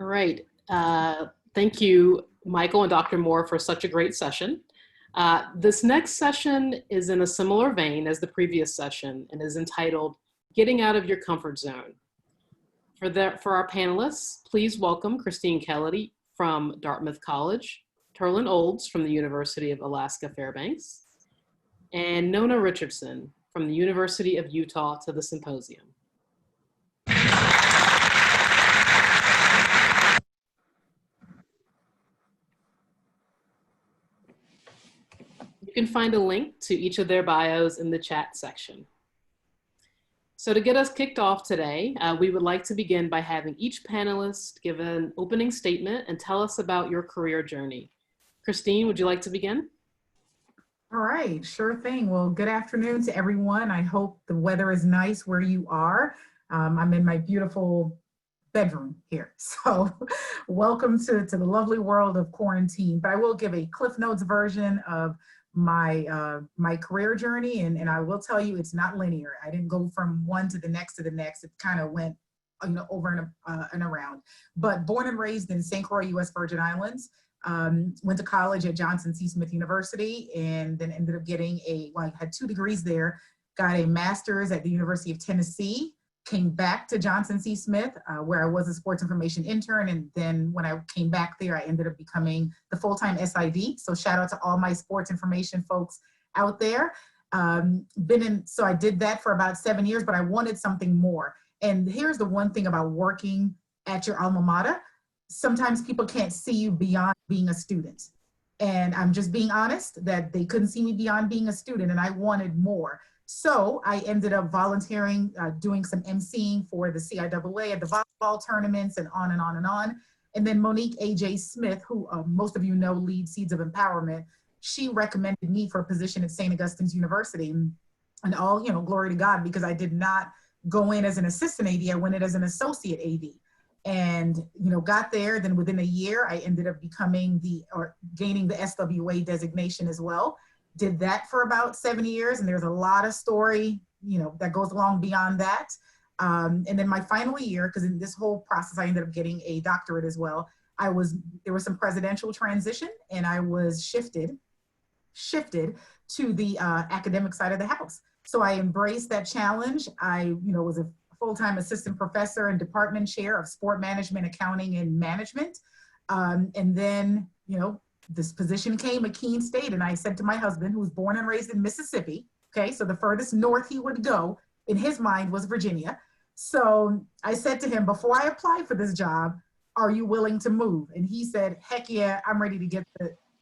All right. Thank you, Michael and Dr. Moore, for such a great session. This next session is in a similar vein as the previous session and is entitled Getting Out of Your Comfort Zone. For our panelists, please welcome Christine Kelly from Dartmouth College, Terlin Olds from the University of Alaska Fairbanks, and Nona Richardson from the University of Utah to the symposium. You can find a link to each of their bios in the chat section. So to get us kicked off today, we would like to begin by having each panelist give an opening statement and tell us about your career journey. Christine, would you like to begin? All right, sure thing. Well, good afternoon to everyone. I hope the weather is nice where you are. I'm in my beautiful bedroom here. So welcome to the lovely world of quarantine. But I will give a Cliff Notes version of my my career journey, and I will tell you it's not linear. I didn't go from one to the next. It kind of went over and around. But born and raised in St. Croix, U.S. Virgin Islands. Went to college at Johnson C. Smith University, and then ended up getting I had 2 degrees there, got a master's at the University of Tennessee, came back to Johnson C. Smith, where I was a sports information intern. And then when I came back there, I ended up becoming the full-time SID. So shout out to all my sports information folks out there. So I did that for about 7 years, but I wanted something more. And here's the one thing about working at your alma mater. Sometimes people can't see you beyond being a student. And I'm just being honest that they couldn't see me beyond being a student, and I wanted more. So I ended up volunteering, doing some emceeing for the CIAA at the volleyball tournaments and on and on and on. And then Monique A.J. Smith, who most of you know leads Seeds of Empowerment, she recommended me for a position at St. Augustine's University. And all, glory to God, because I did not go in as an assistant AD, I went in as an associate AD. And, got there, then within a year, I ended up gaining the SWA designation as well. Did that for about 7 years, and there's a lot of story, that goes along beyond that. And then my final year, because in this whole process, I ended up getting a doctorate as well. There was some presidential transition, and I was shifted to the academic side of the house. So I embraced that challenge. I, was a full-time assistant professor and department chair of sport management, accounting, and management. And then, this position came at Keene State, and I said to my husband, who was born and raised in Mississippi, okay, so the furthest north he would go in his mind was Virginia. So I said to him, before I apply for this job, are you willing to move? And he said, heck yeah, I'm ready to get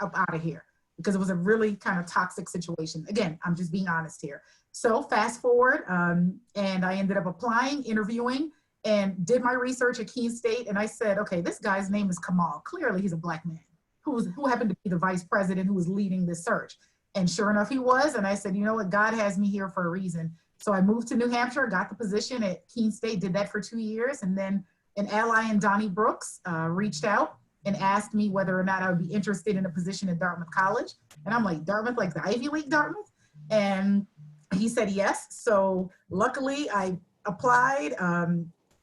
up out of here, because it was a really kind of toxic situation. Again, I'm just being honest here. So fast forward, and I ended up applying, interviewing, and did my research at Keene State. And I said, okay, this guy's name is Kamal. Clearly he's a Black man who happened to be the vice president who was leading this search. And sure enough, he was. And I said, you know what, God has me here for a reason. So I moved to New Hampshire, got the position at Keene State, did that for 2 years. And then an ally in Donnie Brooks reached out and asked me whether or not I would be interested in a position at Dartmouth College. And I'm like, Dartmouth, like the Ivy League Dartmouth? And he said yes. So luckily I applied,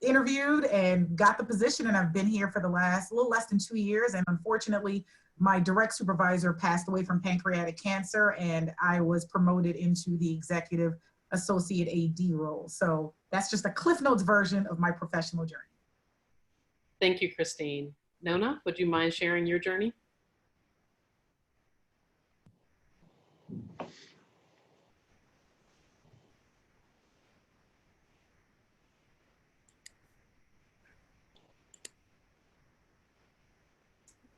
interviewed, and got the position, and I've been here for the last little less than 2 years. And unfortunately, my direct supervisor passed away from pancreatic cancer, and I was promoted into the executive associate AD role. So that's just a Cliff Notes version of my professional journey. Thank you, Christine. Nona, would you mind sharing your journey?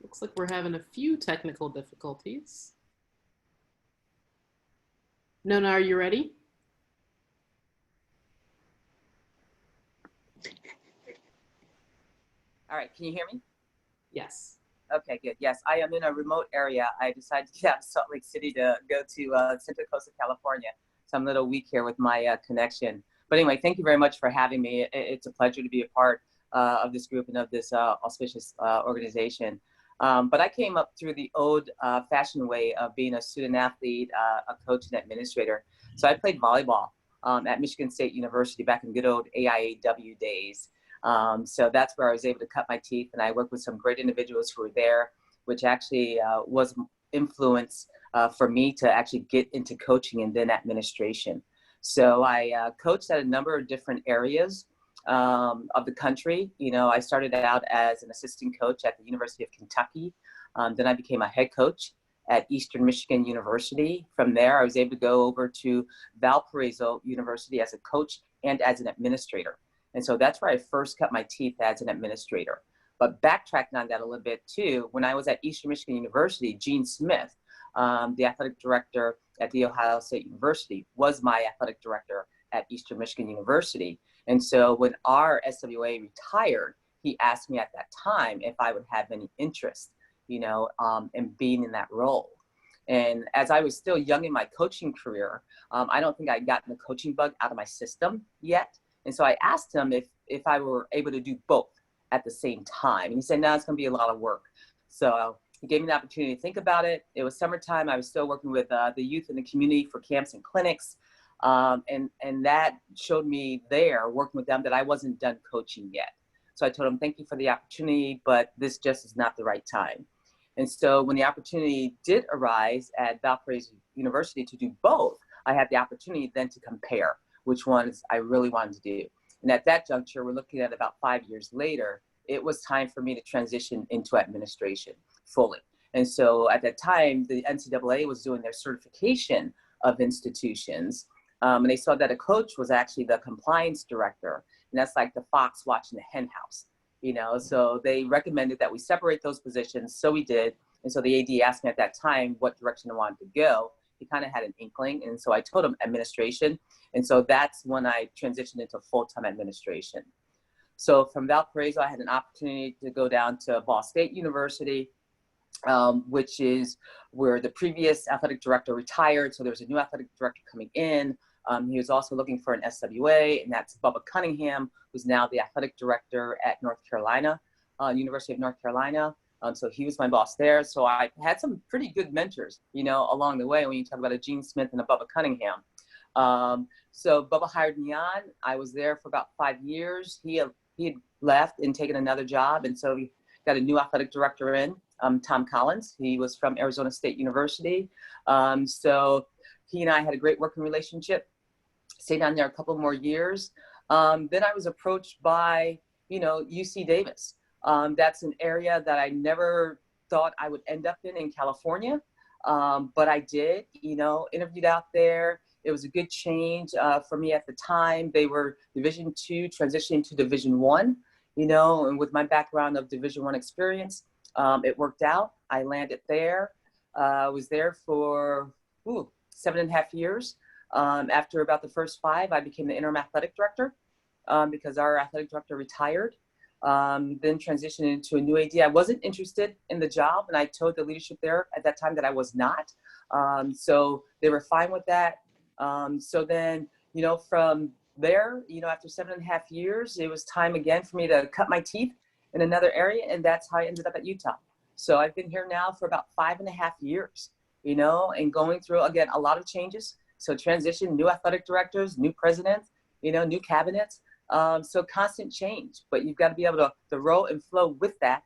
Looks like we're having a few technical difficulties. Nona, are you ready? All right, can you hear me? Yes. Okay, good. Yes, I am in a remote area. I decided to get out of Salt Lake City to go to Central Coast of California. So I'm a little weak here with my connection. But anyway, thank you very much for having me. It's a pleasure to be a part of this group and of this auspicious organization. But I came up through the old-fashioned way of being a student athlete, a coach, and administrator. So I played volleyball at Michigan State University back in good old AIAW days. So that's where I was able to cut my teeth, and I worked with some great individuals who were there, which actually was influence for me to actually get into coaching and then administration. So I coached at a number of different areas of the country. You know, I started out as an assistant coach at the University of Kentucky. Then I became a head coach at Eastern Michigan University. From there, I was able to go over to Valparaiso University as a coach and as an administrator. And so that's where I first cut my teeth as an administrator. But backtracking on that a little bit too, when I was at Eastern Michigan University, Gene Smith, the athletic director at The Ohio State University, was my athletic director at Eastern Michigan University. And so when our SWA retired, he asked me at that time if I would have any interest, you know, in being in that role. And as I was still young in my coaching career, I don't think I'd gotten the coaching bug out of my system yet. And so I asked him if I were able to do both at the same time. And he said, no, it's going to be a lot of work. So he gave me the opportunity to think about it. It was summertime. I was still working with the youth in the community for camps and clinics. And that showed me there, working with them, that I wasn't done coaching yet. So I told him, thank you for the opportunity, but this just is not the right time. And so when the opportunity did arise at Valparaiso University to do both, I had the opportunity then to compare which ones I really wanted to do. And at that juncture, we're looking at about 5 years later, it was time for me to transition into administration fully. And so at that time, the NCAA was doing their certification of institutions. And they saw that a coach was actually the compliance director. And that's like the fox watching the hen house, you know? So they recommended that we separate those positions. So we did. And so the AD asked me at that time what direction I wanted to go. He kind of had an inkling. And so I told him administration. And so that's when I transitioned into full-time administration. So from Valparaiso, I had an opportunity to go down to Ball State University, which is where the previous athletic director retired. So there was a new athletic director coming in. He was also looking for an SWA, and that's Bubba Cunningham, who's now the athletic director at North Carolina, University of North Carolina. So he was my boss there. So I had some pretty good mentors, you know, along the way when you talk about a Gene Smith and a Bubba Cunningham. So Bubba hired me on. I was there for about 5 years. He had left and taken another job. And so we got a new athletic director in, Tom Collins. He was from Arizona State University. So he and I had a great working relationship. Stayed on there a couple more years. Then I was approached by, you know, UC Davis. That's an area that I never thought I would end up in California. But I did, you know, interviewed out there. It was a good change for me at the time. They were Division II, transitioning to Division I, you know, and with my background of Division I experience, it worked out. I landed there. I was there for 7.5 years. After about the first 5, I became the interim athletic director because our athletic director retired. Then transitioned into a new AD. I wasn't interested in the job, and I told the leadership there at that time that I was not. So they were fine with that. So then, you know, from there, you know, after 7.5 years, it was time again for me to cut my teeth in another area, and that's how I ended up at Utah. So I've been here now for about 5.5 years, you know, and going through, again, a lot of changes. So transition, new athletic directors, new presidents, you know, new cabinets. So constant change, but you've got to be able to roll and flow with that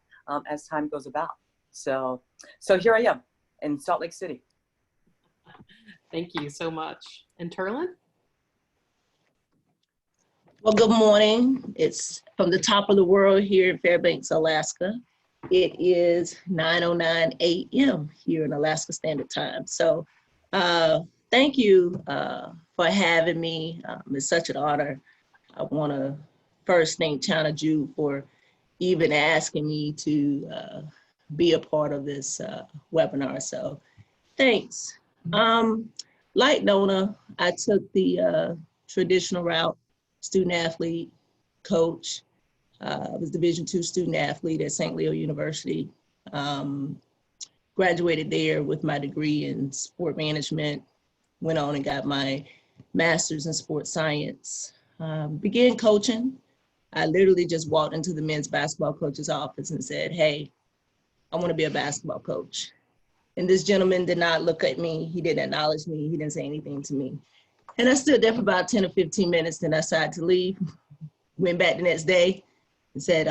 as time goes about. So here I am in Salt Lake City. Thank you so much. And Turlin? Well, good morning. It's from the top of the world here in Fairbanks, Alaska. It is 9:09 a.m. here in Alaska Standard Time. So thank you for having me. It's such an honor. I want to first thank China Ju for even asking me to be a part of this webinar. So thanks. Like Nona, I took the traditional route, student athlete, coach. I was Division II student athlete at St. Leo University. Graduated there with my degree in sport management, went on and got my master's in sports science. Began coaching. I literally just walked into the men's basketball coach's office and said, hey, I want to be a basketball coach. And this gentleman did not look at me. He didn't acknowledge me. He didn't say anything to me. And I stood there for about 10 or 15 minutes. Then I decided to leave. Went back the next day, and said,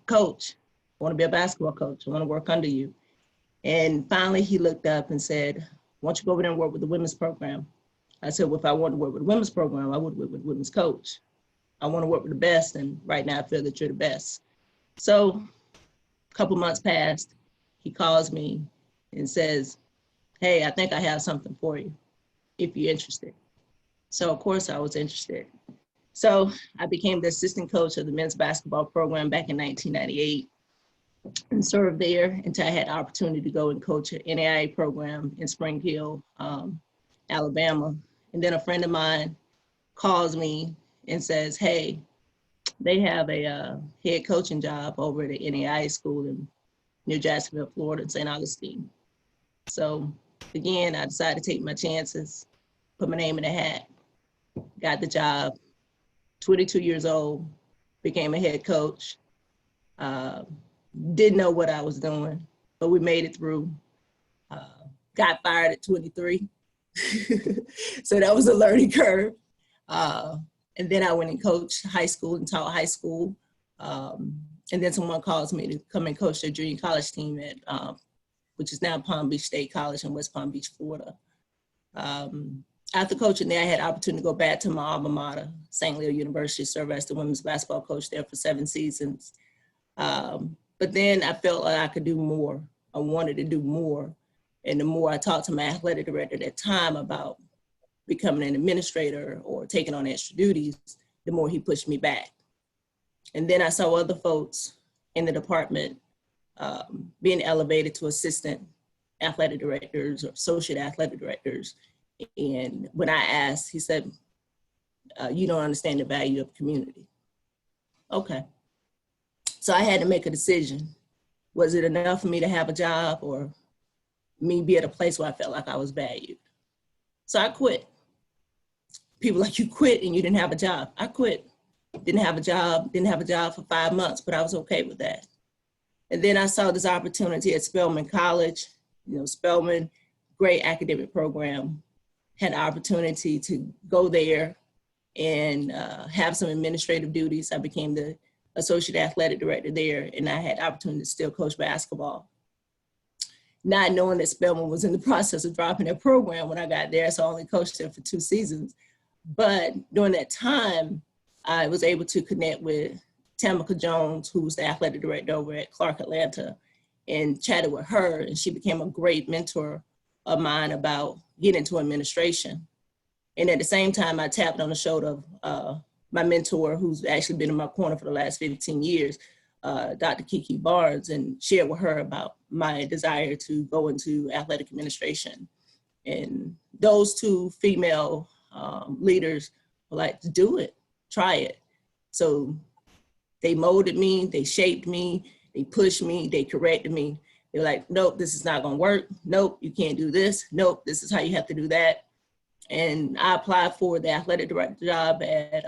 Coach, I want to be a basketball coach. I want to work under you. And finally, he looked up and said, why don't you go over there and work with the women's program? I said, well, if I wanted to work with the women's program, I would work with the women's coach. I want to work with the best, and right now I feel that you're the best. So a couple months passed. He calls me and says, hey, I think I have something for you if you're interested. So of course I was interested. So I became the assistant coach of the men's basketball program back in 1998 and served there until I had the opportunity to go and coach an NAIA program in Spring Hill, Alabama. And then a friend of mine calls me and says, hey, they have a head coaching job over at the NAIA school in near Jacksonville, Florida, in St. Augustine. So again, I decided to take my chances, put my name in a hat, got the job, 22 years old, became a head coach. Didn't know what I was doing, but we made it through. Got fired at 23. So that was a learning curve. And then I went and coached high school and taught high school. And then someone calls me to come and coach their junior college team at, which is now Palm Beach State College in West Palm Beach, Florida. After coaching there, I had the opportunity to go back to my alma mater, St. Leo University, serve as the women's basketball coach there for 7 seasons. But then I felt like I could do more. I wanted to do more. And the more I talked to my athletic director at that time about becoming an administrator or taking on extra duties, the more he pushed me back. And then I saw other folks in the department being elevated to assistant athletic directors or associate athletic directors. And when I asked, he said, you don't understand the value of community. Okay. So I had to make a decision. Was it enough for me to have a job or me be at a place where I felt like I was valued? So I quit. People like, you quit and you didn't have a job. I quit. Didn't have a job for 5 months, but I was okay with that. And then I saw this opportunity at Spelman College. You know, Spelman, great academic program. Had the opportunity to go there and have some administrative duties. I became the associate athletic director there, and I had the opportunity to still coach basketball. Not knowing that Spelman was in the process of dropping their program when I got there, so I only coached there for 2 seasons. But during that time, I was able to connect with Tamika Jones, who was the athletic director over at Clark Atlanta, and chatted with her, and she became a great mentor of mine about getting into administration. And at the same time, I tapped on the shoulder of my mentor, who's actually been in my corner for the last 15 years, Dr. Kiki Barnes, and shared with her about my desire to go into athletic administration. And those 2 female leaders were like, do it, try it. So they molded me, they shaped me, they pushed me, they corrected me. They were like, nope, this is not gonna work. Nope, you can't do this. Nope, this is how you have to do that. And I applied for the athletic director job at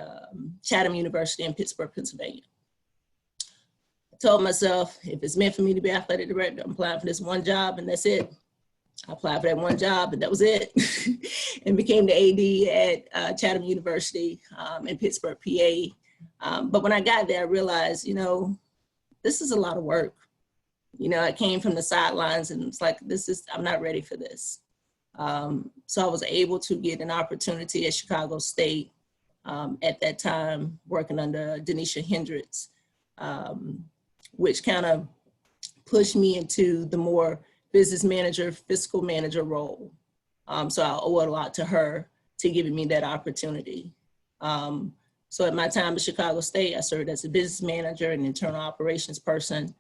Chatham University in Pittsburgh, Pennsylvania. I told myself, if it's meant for me to be athletic director, I'm applying for this one job and that's it. I applied for that one job and that was it. And became the AD at Chatham University in Pittsburgh, PA. But when I got there, I realized, you know, this is a lot of work. You know, I came from the sidelines and it's like, I'm not ready for this. So I was able to get an opportunity at Chicago State at that time, working under Denisha Hendricks, which kind of pushed me into the more business manager, fiscal manager role. So I owe a lot to her to giving me that opportunity. So at my time at Chicago State, I served as a business manager and internal operations person.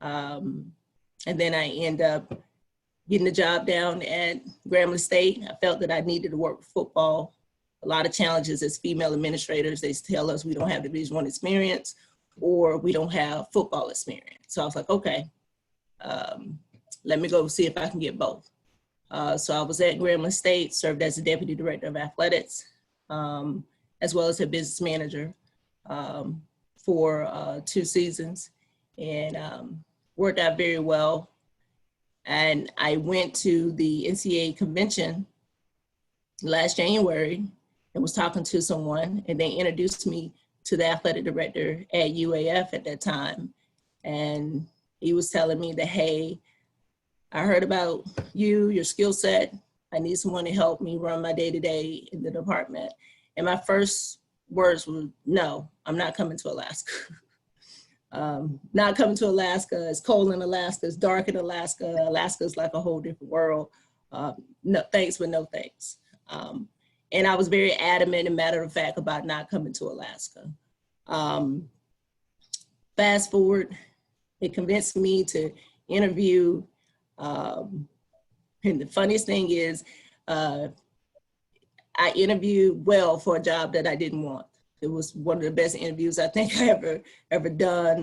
And then I ended up getting the job down at Grambling State. I felt that I needed to work with football. A lot of challenges as female administrators. They tell us we don't have Division I experience or we don't have football experience. So I was like, okay, let me go see if I can get both. So I was at Grambling State, served as the deputy director of athletics, as well as a business manager for 2 seasons, and worked out very well. And I went to the NCAA convention last January and was talking to someone, and they introduced me to the athletic director at UAF at that time. And he was telling me that, hey, I heard about you, your skill set. I need someone to help me run my day-to-day in the department. And my first words were, no, I'm not coming to Alaska. Not coming to Alaska. It's cold in Alaska. It's dark in Alaska. Alaska is like a whole different world. No thanks, but no thanks. And I was very adamant and matter of fact about not coming to Alaska. Fast forward, it convinced me to interview. And the funniest thing is, I interviewed well for a job that I didn't want. It was one of the best interviews I think I ever done,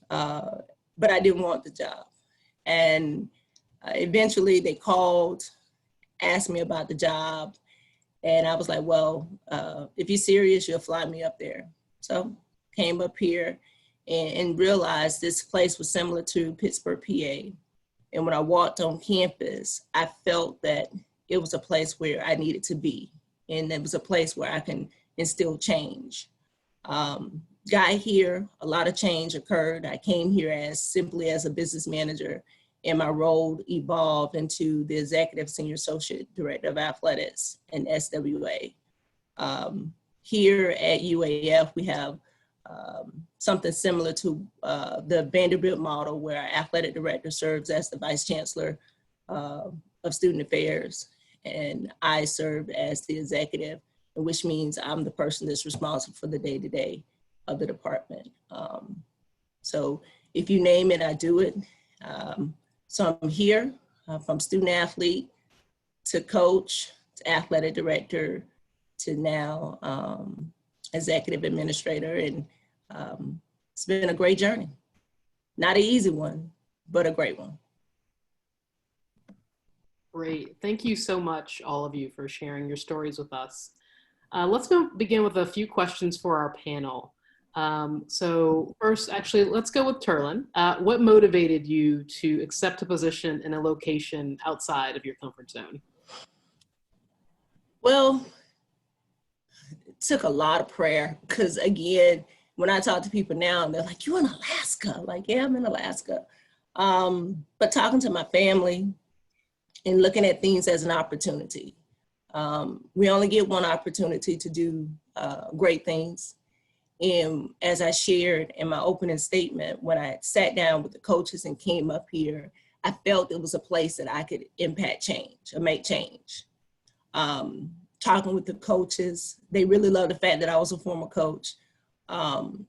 but I didn't want the job. And eventually they called, asked me about the job, and I was like, well, if you're serious, you'll fly me up there. So came up here and realized this place was similar to Pittsburgh, PA. And when I walked on campus, I felt that it was a place where I needed to be. And it was a place where I can instill change. Got here, a lot of change occurred. I came here simply as a business manager, and my role evolved into the executive senior associate director of athletics and SWA. Here at UAF, we have something similar to the Vanderbilt model, where our athletic director serves as the vice chancellor of student affairs, and I serve as the executive, which means I'm the person that's responsible for the day-to-day of the department. So if you name it, I do it. So I'm here from student athlete to coach to athletic director to now executive administrator, and it's been a great journey. Not an easy one, but a great one. Great. Thank you so much, all of you, for sharing your stories with us. Let's begin with a few questions for our panel. So first, actually, let's go with Turlin. What motivated you to accept a position in a location outside of your comfort zone? Well, it took a lot of prayer, because again, when I talk to people now, they're like, you in Alaska? Like, yeah, I'm in Alaska. But talking to my family and looking at things as an opportunity. We only get one opportunity to do great things. And as I shared in my opening statement, when I sat down with the coaches and came up here, I felt it was a place that I could impact change or make change. Talking with the coaches, they really loved the fact that I was a former coach. And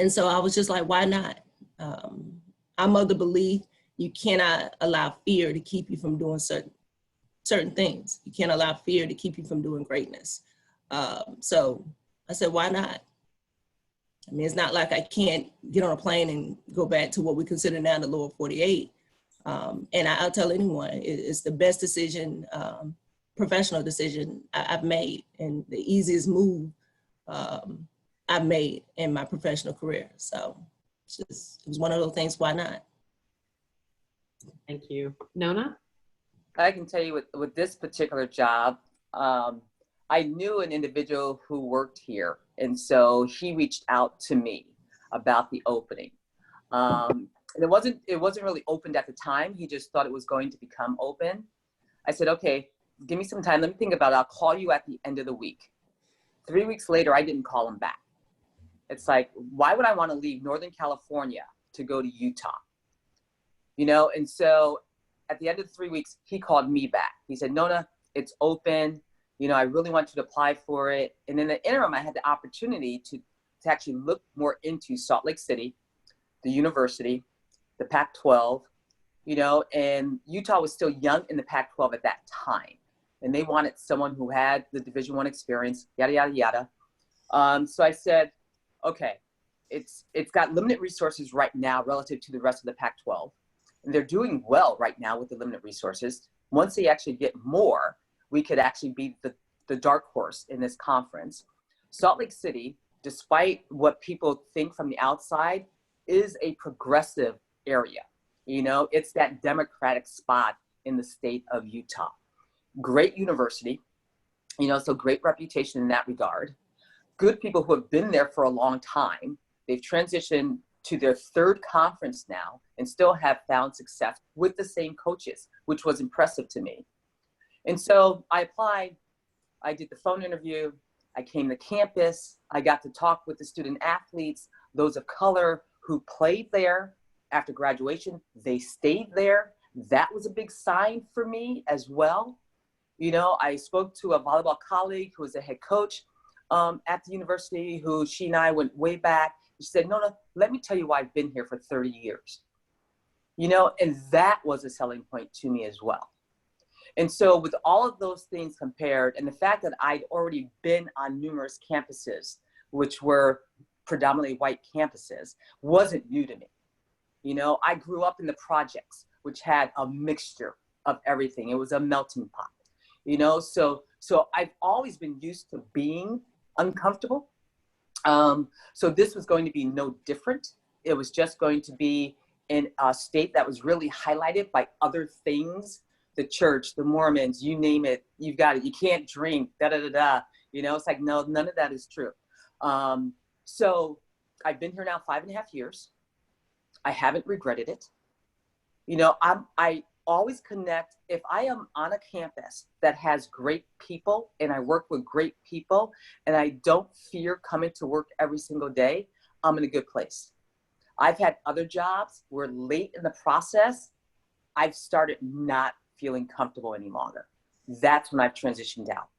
so I was just like, why not? I'm of the belief you cannot allow fear to keep you from doing certain things. You can't allow fear to keep you from doing greatness. So I said, why not? I mean, it's not like I can't get on a plane and go back to what we consider now the lower 48. And I'll tell anyone, it's the best decision, professional decision I've made, and the easiest move I've made in my professional career. So it was one of those things, why not? Thank you. Nona? I can tell you with this particular job, I knew an individual who worked here. And so he reached out to me about the opening. And it wasn't really opened at the time. He just thought it was going to become open. I said, okay, give me some time. Let me think about it. I'll call you at the end of the week. 3 weeks later, I didn't call him back. It's like, why would I want to leave Northern California to go to Utah? You know, and so at the end of the 3 weeks, he called me back. He said, Nona, it's open. You know, I really want you to apply for it. And in the interim, I had the opportunity to actually look more into Salt Lake City, the university, the Pac-12, you know, and Utah was still young in the Pac-12 at that time. And they wanted someone who had the Division I experience, yada, yada, yada. So I said, okay, it's got limited resources right now relative to the rest of the Pac-12. And they're doing well right now with the limited resources. Once they actually get more, we could actually be the dark horse in this conference. Salt Lake City, despite what people think from the outside, is a progressive area. You know, it's that Democratic spot in the state of Utah. Great university, you know, so great reputation in that regard. good people who have been there for a long time. They've transitioned to their third conference now and still have found success with the same coaches, which was impressive to me. And so I applied, I did the phone interview, I came to campus, I got to talk with the student athletes, those of color who played there. After graduation, they stayed there. That was a big sign for me as well. You know, I spoke to a volleyball colleague who was a head coach at the university, who she and I went way back. She said, no, let me tell you why I've been here for 30 years. You know, and that was a selling point to me as well. And so with all of those things compared, and the fact that I'd already been on numerous campuses, which were predominantly white campuses, wasn't new to me. You know, I grew up in the projects, which had a mixture of everything. It was a melting pot, you know, so I've always been used to being uncomfortable. So this was going to be no different. It was just going to be in a state that was really highlighted by other things, the church, the Mormons, you name it, you've got it. You can't drink, da-da-da-da. You know, it's like, no, none of that is true. So I've been here now 5.5 years. I haven't regretted it. You know, I always connect, if I am on a campus that has great people and I work with great people and I don't fear coming to work every single day, I'm in a good place. I've had other jobs where late in the process, I've started not feeling comfortable any longer. That's when I've transitioned out.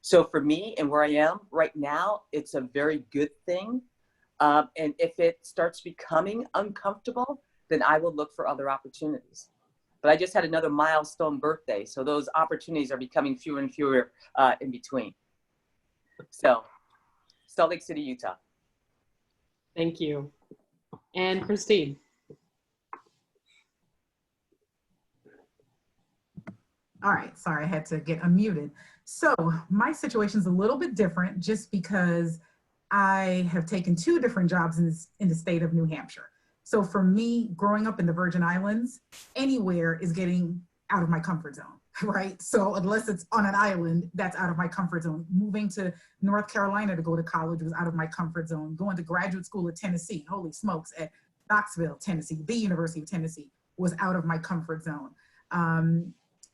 So for me and where I am right now, it's a very good thing. And if it starts becoming uncomfortable, then I will look for other opportunities. But I just had another milestone birthday, so those opportunities are becoming fewer and fewer in between. So, Salt Lake City, Utah. Thank you. And Christine. All right, sorry, I had to get unmuted. So my situation is a little bit different just because I have taken 2 different jobs in the state of New Hampshire. So for me, growing up in the Virgin Islands, anywhere is getting out of my comfort zone, right? So unless it's on an island, that's out of my comfort zone. Moving to North Carolina to go to college was out of my comfort zone. Going to graduate school at Tennessee, holy smokes, at Knoxville, Tennessee, the University of Tennessee, was out of my comfort zone.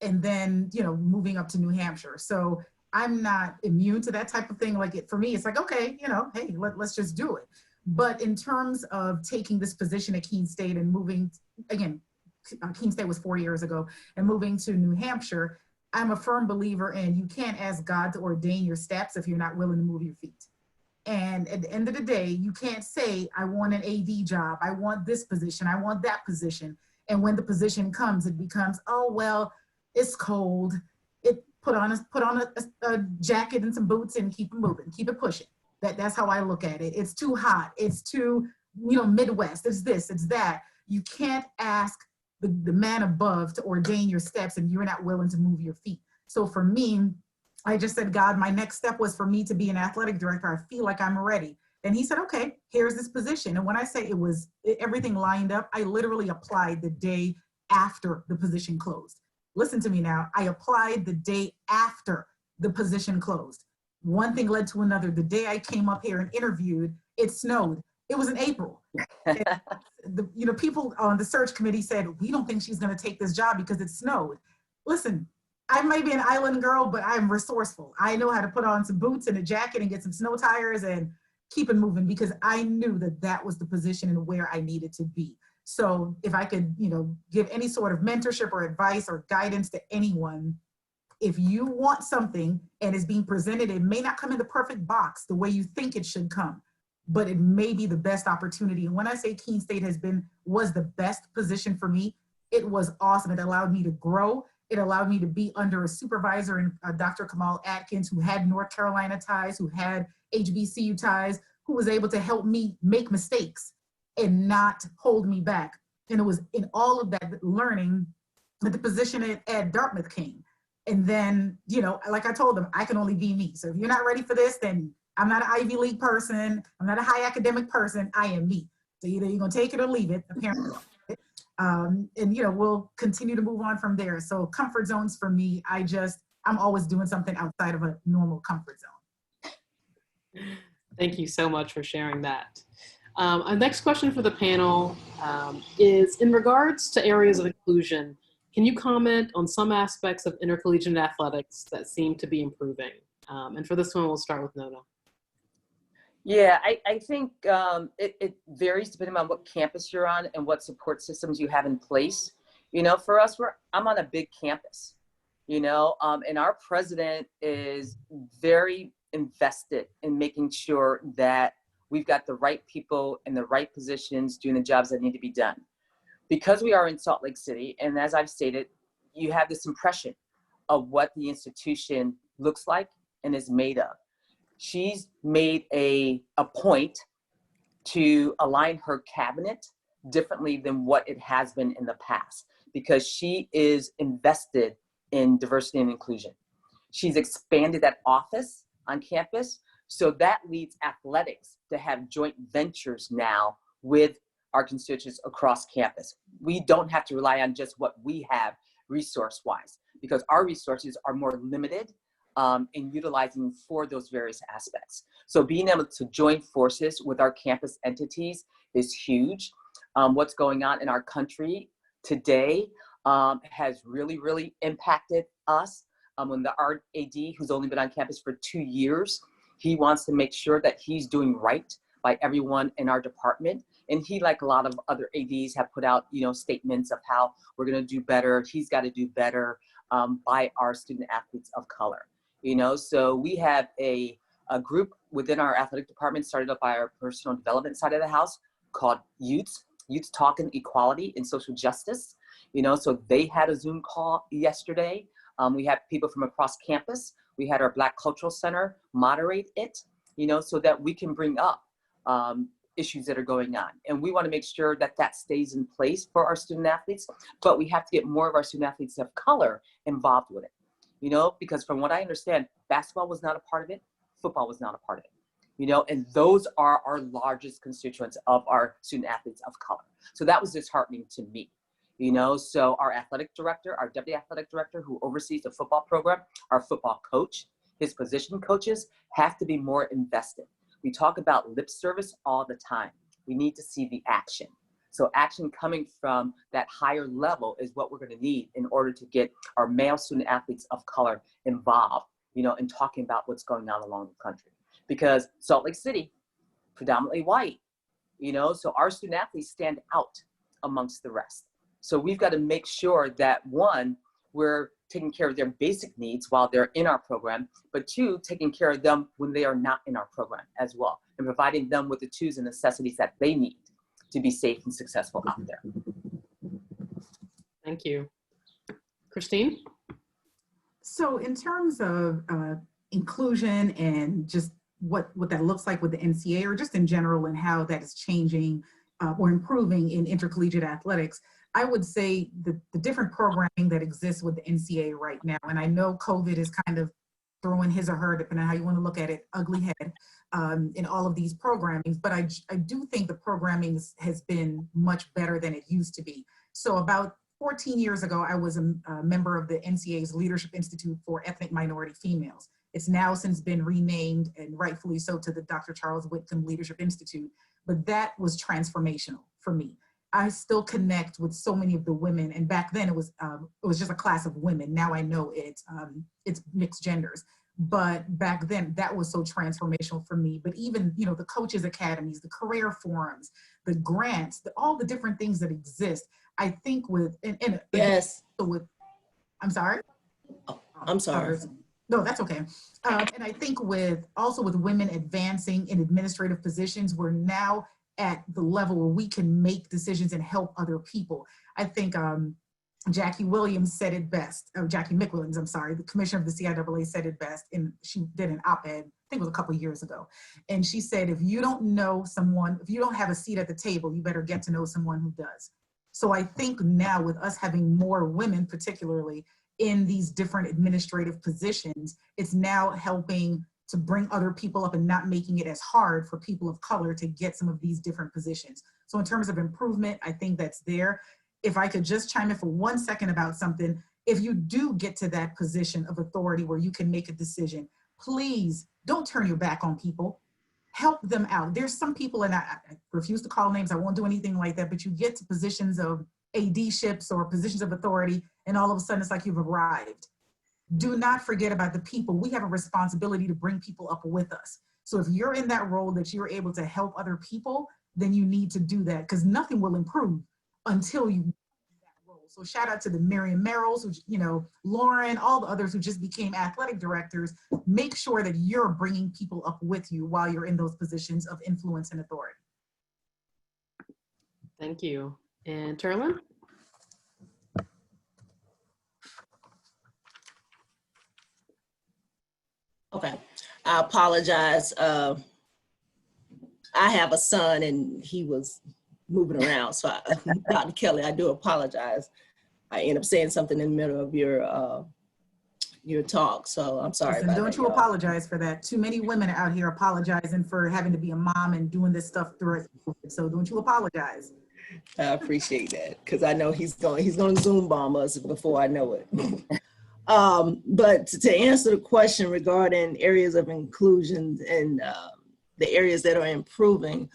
And then, you know, moving up to New Hampshire. So I'm not immune to that type of thing. Like for me, it's like, okay, you know, hey, let's just do it. But in terms of taking this position at Keene State and moving, again, Keene State was 4 years ago, and moving to New Hampshire, I'm a firm believer in you can't ask God to ordain your steps if you're not willing to move your feet. And at the end of the day, you can't say, I want an AD job, I want this position, I want that position. And when the position comes, it becomes, oh, well, it's cold. Put on a jacket and some boots and keep it moving, keep it pushing. That's how I look at it. It's too hot. It's too, you know, Midwest. It's this, it's that. You can't ask the man above to ordain your steps and you're not willing to move your feet. So for me, I just said, God, my next step was for me to be an athletic director. I feel like I'm ready. And he said, okay, here's this position. And when I say everything lined up, I literally applied the day after the position closed. Listen to me now. I applied the day after the position closed. One thing led to another. The day I came up here and interviewed, it snowed. It was in April. People on the search committee said, we don't think she's going to take this job because it snowed. Listen, I might be an island girl, but I'm resourceful. I know how to put on some boots and a jacket and get some snow tires and keep it moving because I knew that was the position and where I needed to be. So if I could, give any sort of mentorship or advice or guidance to anyone, if you want something and it's being presented, it may not come in the perfect box the way you think it should come, but it may be the best opportunity. And when I say Keene State was the best position for me, it was awesome. It allowed me to grow. It allowed me to be under a supervisor, and Dr. Kamal Atkins, who had North Carolina ties, who had HBCU ties, who was able to help me make mistakes and not hold me back. And it was in all of that learning that the position at Dartmouth came. And then, like I told them, I can only be me. So if you're not ready for this, then I'm not an Ivy League person. I'm not a high academic person. I am me. So either you're going to take it or leave it, apparently. We'll continue to move on from there. So comfort zones for me, I'm always doing something outside of a normal comfort zone. Thank you so much for sharing that. Our next question for the panel is in regards to areas of inclusion, can you comment on some aspects of intercollegiate athletics that seem to be improving? And for this one, we'll start with Nona. Yeah, I think it varies depending on what campus you're on and what support systems you have in place. You know, for us, I'm on a big campus, you know, and our president is very invested in making sure that we've got the right people in the right positions doing the jobs that need to be done. Because we are in Salt Lake City, and as I've stated, you have this impression of what the institution looks like and is made of. She's made a point to align her cabinet differently than what it has been in the past, because she is invested in diversity and inclusion. She's expanded that office on campus, so that leads athletics to have joint ventures now with our constituents across campus. We don't have to rely on just what we have resource-wise, because our resources are more limited in utilizing for those various aspects. So being able to join forces with our campus entities is huge. What's going on in our country today has really, really impacted us. When the art AD, who's only been on campus for 2 years, he wants to make sure that he's doing right by everyone in our department. And he, like a lot of other ADs, have put out, you know, statements of how we're going to do better. He's got to do better by our student athletes of color. You know, so we have a group within our athletic department started up by our personal development side of the house called Youths Talking Equality and Social Justice. You know, so they had a Zoom call yesterday. We had people from across campus. We had our Black Cultural Center moderate it, you know, so that we can bring up issues that are going on. And we want to make sure that that stays in place for our student athletes, but we have to get more of our student athletes of color involved with it, you know, because from what I understand, basketball was not a part of it, football was not a part of it, you know, and those are our largest constituents of our student athletes of color. So that was disheartening to me. You know, so our athletic director, our deputy athletic director who oversees the football program, our football coach, his position coaches have to be more invested. We talk about lip service all the time. We need to see the action. So action coming from that higher level is what we're going to need in order to get our male student athletes of color involved, you know, in talking about what's going on along the country. Because Salt Lake City, predominantly white, you know, so our student athletes stand out amongst the rest. So we've got to make sure that, one, we're taking care of their basic needs while they're in our program, but two, taking care of them when they are not in our program as well, and providing them with the tools and necessities that they need to be safe and successful out there. Thank you. Christine? So in terms of inclusion and just what that looks like with the NCA, or just in general, and how that is changing or improving in intercollegiate athletics, I would say the different programming that exists with the NCA right now, and I know COVID is kind of throwing his or her, depending on how you want to look at it, ugly head in all of these programmings, but I do think the programming has been much better than it used to be. So about 14 years ago, I was a member of the NCA's Leadership Institute for Ethnic Minority Females. It's now since been renamed, and rightfully so, to the Dr. Charles Whitcomb Leadership Institute, but that was transformational for me. I still connect with so many of the women, and back then it was just a class of women. Now I know it's mixed genders, but back then that was so transformational for me. But even, you know, the coaches academies, the career forums, the grants, all the different things that exist. I think with Yes. I'm sorry. Oh, I'm sorry. No, that's okay. And I think also with women advancing in administrative positions, we're now at the level where we can make decisions and help other people. I think Jackie Williams said it best, Jackie McWilliams, I'm sorry, the commissioner of the CIAA said it best, and she did an op-ed, I think it was a couple of years ago. And she said, if you don't know someone, if you don't have a seat at the table, you better get to know someone who does. So I think now with us having more women, particularly in these different administrative positions, it's now helping to bring other people up and not making it as hard for people of color to get some of these different positions. So in terms of improvement, I think that's there. If I could just chime in for 1 second about something, if you do get to that position of authority where you can make a decision, please don't turn your back on people. Help them out. There's some people, and I refuse to call names, I won't do anything like that, but you get to positions of AD-ships or positions of authority, and all of a sudden it's like you've arrived. Do not forget about the people. We have a responsibility to bring people up with us. So if you're in that role that you're able to help other people, then you need to do that, because nothing will improve until you do that role. So shout out to the Miriam Merrills, who, you know, Lauren, all the others who just became athletic directors. Make sure that you're bringing people up with you while you're in those positions of influence and authority. Thank you. And Terlin? Okay, I apologize. I have a son and he was moving around. So Dr. Kelly, I do apologize. I end up saying something in the middle of your talk. So I'm sorry. Listen, about don't that, you y'all. apologize for that. Too many women are out here apologizing for having to be a mom and doing this stuff through it. So don't you apologize. I appreciate that, because I know he's going to Zoom bomb us before I know it. But to answer the question regarding areas of inclusion and the areas that are improving,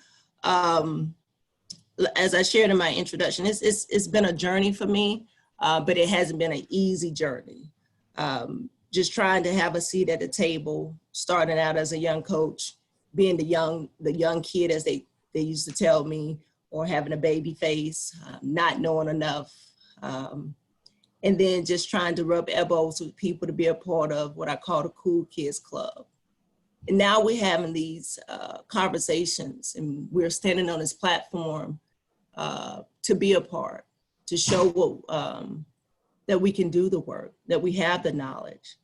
as I shared in my introduction, it's been a journey for me, but it hasn't been an easy journey. Just trying to have a seat at the table, starting out as a young coach, being the young kid, as they used to tell me, or having a baby face, not knowing enough, and then just trying to rub elbows with people to be a part of what I call the Cool Kids Club. And now we're having these conversations, and we're standing on this platform to be a part, to show what, that we can do the work, that we have the knowledge.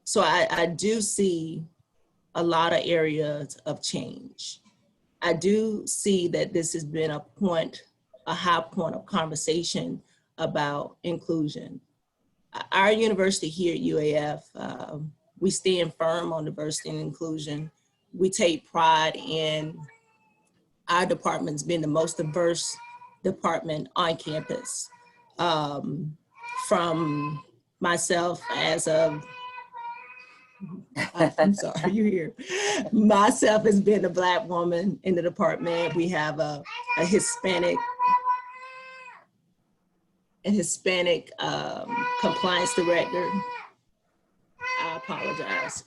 So I do see a lot of areas of change. I do see that this has been a high point of conversation about inclusion. Our university here at UAF, we stand firm on diversity and inclusion. We take pride in our departments being the most diverse department on campus. From myself as a, I'm sorry, you here. Myself as being a Black woman in the department, we have a Hispanic compliance director. I apologize.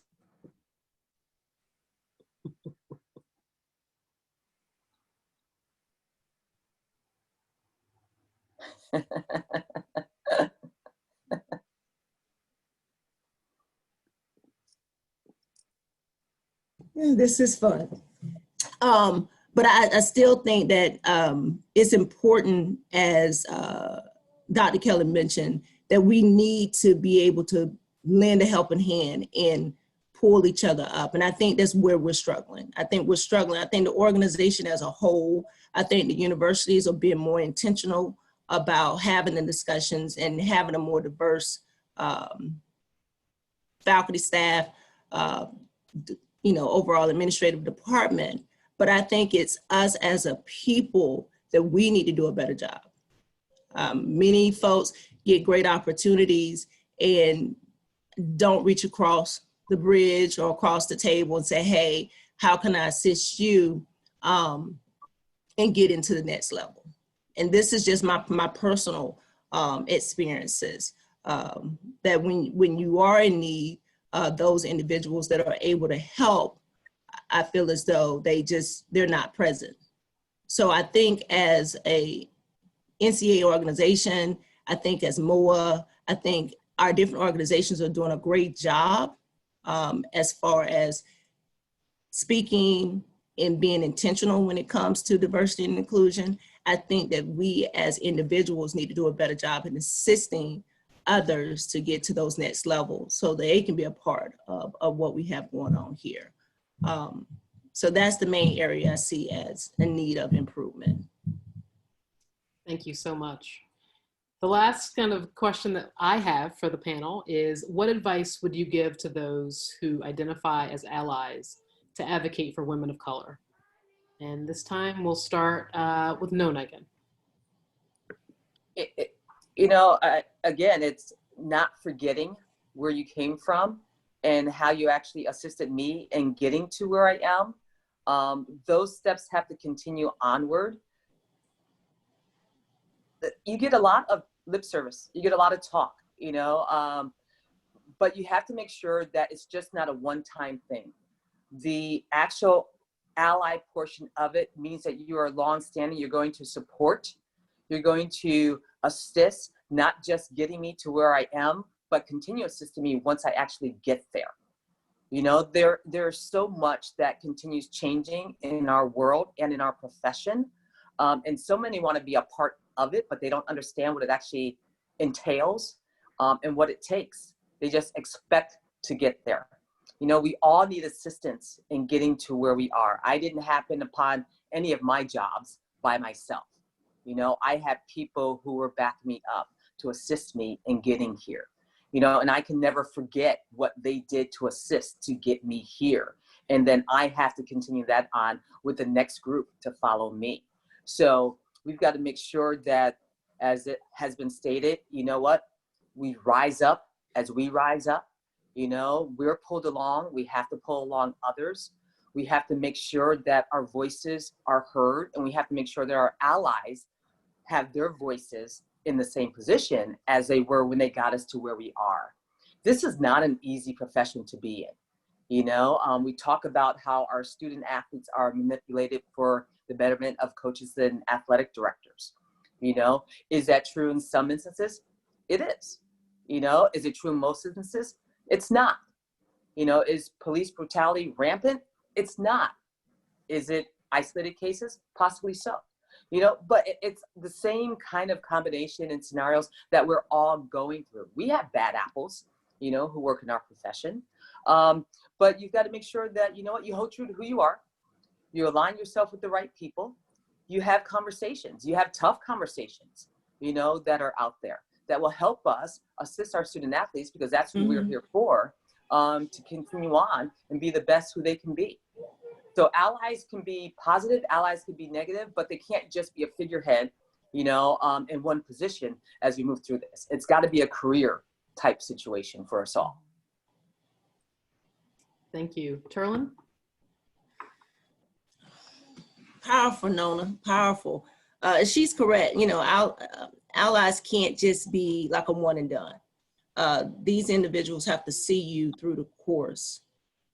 This is fun. But I still think that it's important, as Dr. Kelly mentioned, that we need to be able to lend a helping hand and pull each other up. And I think that's where we're struggling. I think we're struggling. I think the organization as a whole, I think the universities are being more intentional about having the discussions and having a more diverse faculty staff, overall administrative department. But I think it's us as a people that we need to do a better job. Many folks get great opportunities and don't reach across the bridge or across the table and say, hey, how can I assist you and get into the next level? And this is just my personal experiences, that when you are in need, those individuals that are able to help, I feel as though they're not present. So I think as a NCAA organization, I think as Moaa, I think our different organizations are doing a great job as far as speaking and being intentional when it comes to diversity and inclusion. I think that we as individuals need to do a better job in assisting others to get to those next levels so they can be a part of what we have going on here. So that's the main area I see as a need of improvement. Thank you so much. The last kind of question that I have for the panel is, what advice would you give to those who identify as allies to advocate for women of color? And this time we'll start with Nona again. Again, it's not forgetting where you came from and how you actually assisted me in getting to where I am. Those steps have to continue onward. You get a lot of lip service, you get a lot of talk, you know, but you have to make sure that it's just not a one-time thing. The actual ally portion of it means that you are long-standing, you're going to support, you're going to assist, not just getting me to where I am, but continue assisting me once I actually get there. You know, there's so much that continues changing in our world and in our profession. And so many want to be a part of it, but they don't understand what it actually entails and what it takes. They just expect to get there. You know, we all need assistance in getting to where we are. I didn't happen upon any of my jobs by myself. You know, I had people who were backing me up to assist me in getting here. You know, and I can never forget what they did to assist to get me here. And then I have to continue that on with the next group to follow me. So we've got to make sure that, as it has been stated, you know what, we rise up as we rise up. You know, we're pulled along. We have to pull along others. We have to make sure that our voices are heard, and we have to make sure that our allies have their voices in the same position as they were when they got us to where we are. This is not an easy profession to be in. You know, we talk about how our student athletes are manipulated for the betterment of coaches and athletic directors. You know, is that true in some instances? It is. You know, is it true in most instances? It's not. You know, is police brutality rampant? It's not. Is it isolated cases? Possibly so. You know, but it's the same kind of combination and scenarios that we're all going through. We have bad apples, you know, who work in our profession. But you've got to make sure that, you know what, you hold true to who you are. You align yourself with the right people. You have conversations. You have tough conversations, you know, that are out there that will help us assist our student athletes, because that's who we're here for, to continue on and be the best who they can be. So allies can be positive, allies can be negative, but they can't just be a figurehead, you know, in one position as we move through this. It's got to be a career type situation for us all. Thank you. Turlin? Powerful, Nona, powerful. She's correct. You know, allies can't just be like a one and done. These individuals have to see you through the course.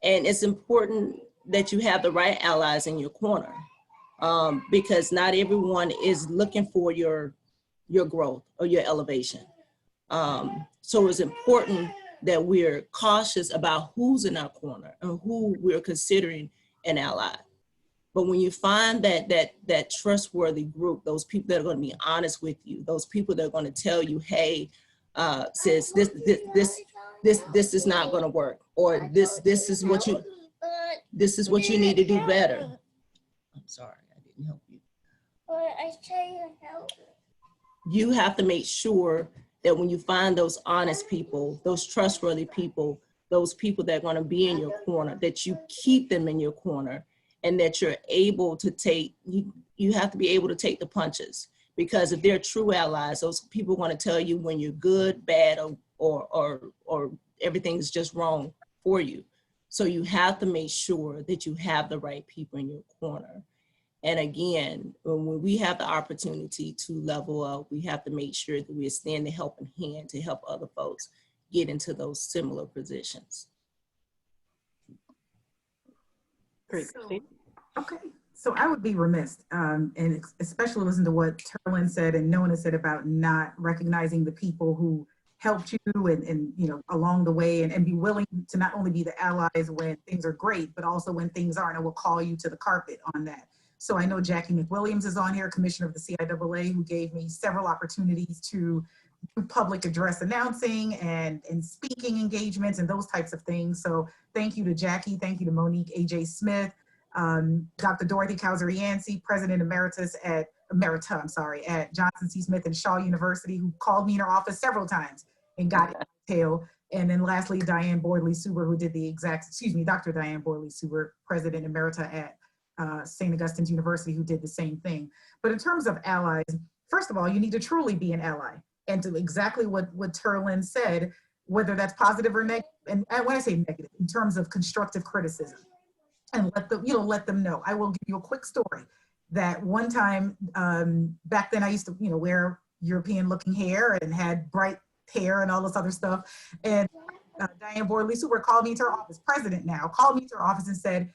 And it's important that you have the right allies in your corner, because not everyone is looking for your growth or your elevation. So it's important that we're cautious about who's in our corner and who we're considering an ally. But when you find that trustworthy group, those people that are going to be honest with you, those people that are going to tell you, hey, sis, this is not going to work, or this is what you need to do better. I'm sorry, I didn't help you. But I try to help. You have to make sure that when you find those honest people, those trustworthy people, those people that are going to be in your corner, that you keep them in your corner, and that you're able to take, you have to be able to take the punches. Because if they're true allies, those people want to tell you when you're good, bad, or everything is just wrong for you. So you have to make sure that you have the right people in your corner. And again, when we have the opportunity to level up, we have to make sure that we extend the helping hand to help other folks get into those similar positions. Great. Okay, so I would be remiss, and especially listen to what Turlin said and Nona said about not recognizing the people who helped you and you know, along the way, and be willing to not only be the allies when things are great, but also when things aren't, and we'll call you to the carpet on that. So I know Jackie McWilliams is on here, commissioner of the CIAA, who gave me several opportunities to do public address announcing and speaking engagements and those types of things. So thank you to Jackie, thank you to Monique A.J. Smith, Dr. Dorothy Kowser-Yancey, President Emeritus at Johnson C. Smith and Shaw University, who called me in her office several times and got detail. And then lastly, Diane Bordley-Suber, who did the exact, Dr. Diane Bordley-Suber, President Emerita at St. Augustine's University, who did the same thing. But in terms of allies, first of all, you need to truly be an ally. And to exactly what Turlin said, whether that's positive or negative, and when I say negative, in terms of constructive criticism, and let them know. I will give you a quick story that one time, back then I used to, wear European looking hair and had bright hair and all this other stuff. And Diane Borley Hoover called me to her office, president now, called me to her office and said,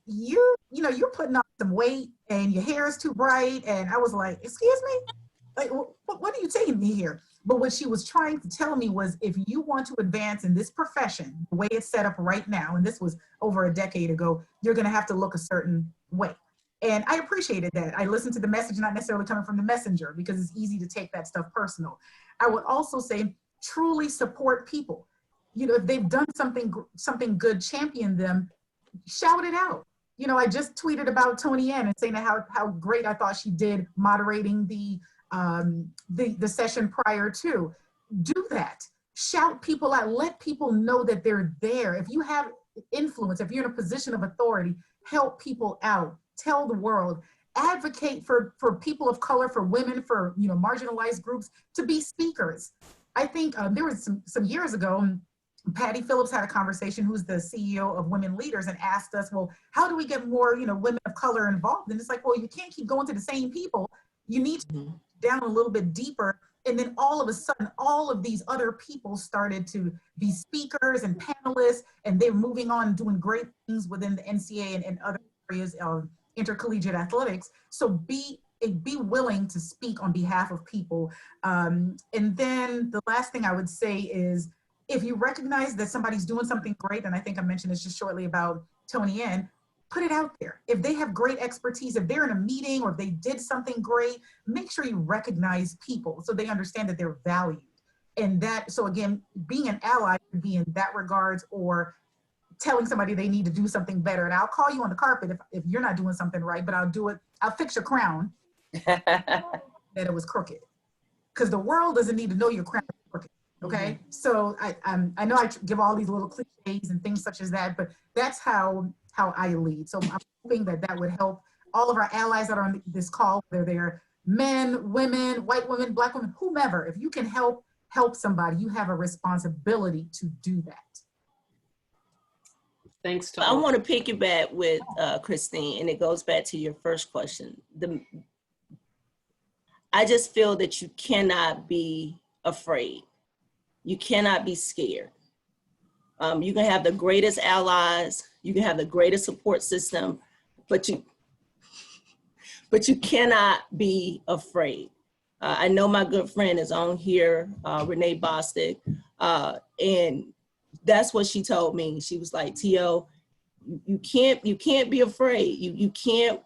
you're putting on some weight and your hair is too bright. And I was like, excuse me? Like, what are you taking me here? But what she was trying to tell me was, if you want to advance in this profession, the way it's set up right now, and this was over a decade ago, you're going to have to look a certain way. And I appreciated that. I listened to the message, not necessarily coming from the messenger, because it's easy to take that stuff personal. I would also say, truly support people. If they've done something good, champion them, shout it out. I just tweeted about Tony Ann and saying how great I thought she did moderating the session prior to. Do that. Shout people out. Let people know that they're there. If you have influence, if you're in a position of authority, help people out. Tell the world. Advocate for people of color, for women, for marginalized groups to be speakers. I think there was some years ago, Patty Phillips had a conversation, who's the CEO of Women Leaders, and asked us, well, how do we get more women of color involved? And it's like, well, you can't keep going to the same people. You need to go down a little bit deeper. And then all of a sudden, all of these other people started to be speakers and panelists, and they're moving on, doing great things within the NCAA and other areas of intercollegiate athletics. So be willing to speak on behalf of people. And then the last thing I would say is, if you recognize that somebody's doing something great, and I think I mentioned this just shortly about Tony Ann, put it out there. If they have great expertise, if they're in a meeting or if they did something great, make sure you recognize people so they understand that they're valued. And so again, being an ally could be in that regards, or telling somebody they need to do something better. And I'll call you on the carpet if you're not doing something right, but I'll fix your crown that it was crooked. Because the world doesn't need to know your crown is crooked. Okay, so I know I give all these little cliches and things such as that, but that's how I lead. So I'm hoping that would help all of our allies that are on this call, whether they're men, women, white women, black women, whomever. If you can help somebody, you have a responsibility to do that. Thanks, I want to piggyback with Christine, and it goes back to your first question. I just feel that you cannot be afraid. You cannot be scared. You can have the greatest allies, you can have the greatest support system, but you cannot be afraid. I know my good friend is on here, Renee Bostic, and that's what she told me. She was like, T.O., you can't be afraid. You can't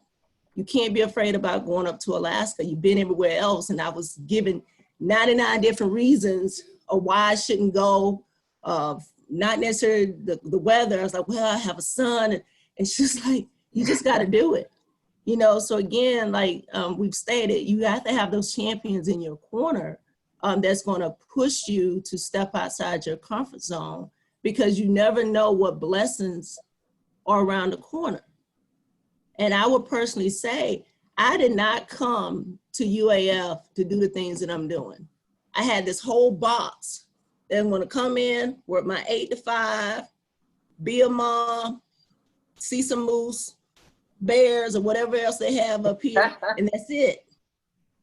be afraid about going up to Alaska. You've been everywhere else, and I was given 99 different reasons of why I shouldn't go, not necessarily the weather. I was like, well, I have a son. And she's like, you just got to do it. So again, like we've stated, you have to have those champions in your corner that's going to push you to step outside your comfort zone, because you never know what blessings are around the corner. And I would personally say, I did not come to UAF to do the things that I'm doing. I had this whole box that I'm going to come in, work my 8 to 5, be a mom, see some moose, bears, or whatever else they have up here, and that's it.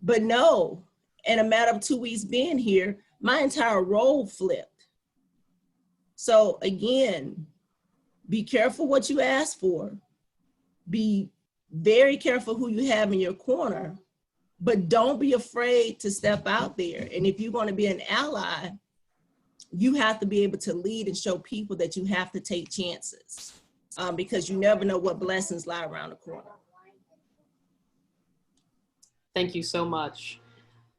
But no, in a matter of 2 weeks being here, my entire role flipped. So again, be careful what you ask for. Be very careful who you have in your corner. But don't be afraid to step out there. And if you're going to be an ally, you have to be able to lead and show people that you have to take chances, because you never know what blessings lie around the corner. Thank you so much.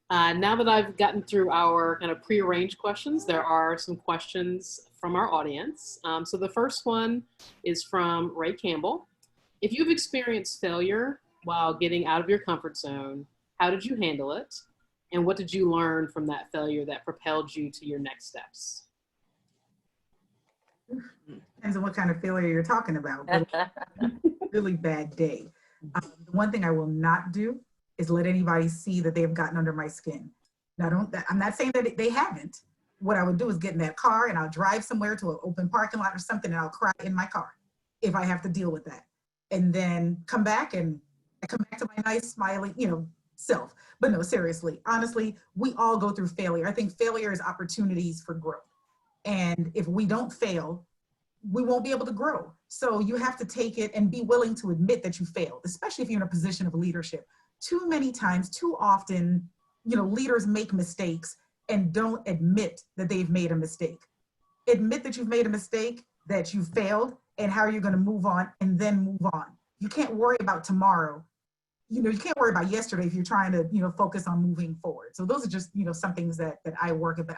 Now that I've gotten through our kind of prearranged questions, there are some questions from our audience. So the first one is from Ray Campbell. If you've experienced failure while getting out of your comfort zone, how did you handle it? And what did you learn from that failure that propelled you to your next steps? Depends on what kind of failure you're talking about. Really bad day. The one thing I will not do is let anybody see that they've gotten under my skin. Now, I'm not saying that they haven't, what I would do is get in that car and I'll drive somewhere to an open parking lot or something, and I'll cry in my car if I have to deal with that. And then come back and I come back to my nice smiling, self. But no, seriously, honestly, we all go through failure. I think failure is opportunities for growth. And if we don't fail, we won't be able to grow. So you have to take it and be willing to admit that you failed, especially if you're in a position of leadership. Too many times, too often, leaders make mistakes and don't admit that they've made a mistake. Admit that you've made a mistake, that you failed, and how you're going to move on, and then move on. You can't worry about tomorrow. You can't worry about yesterday if you're trying to, focus on moving forward. So those are just, some things that I work at, but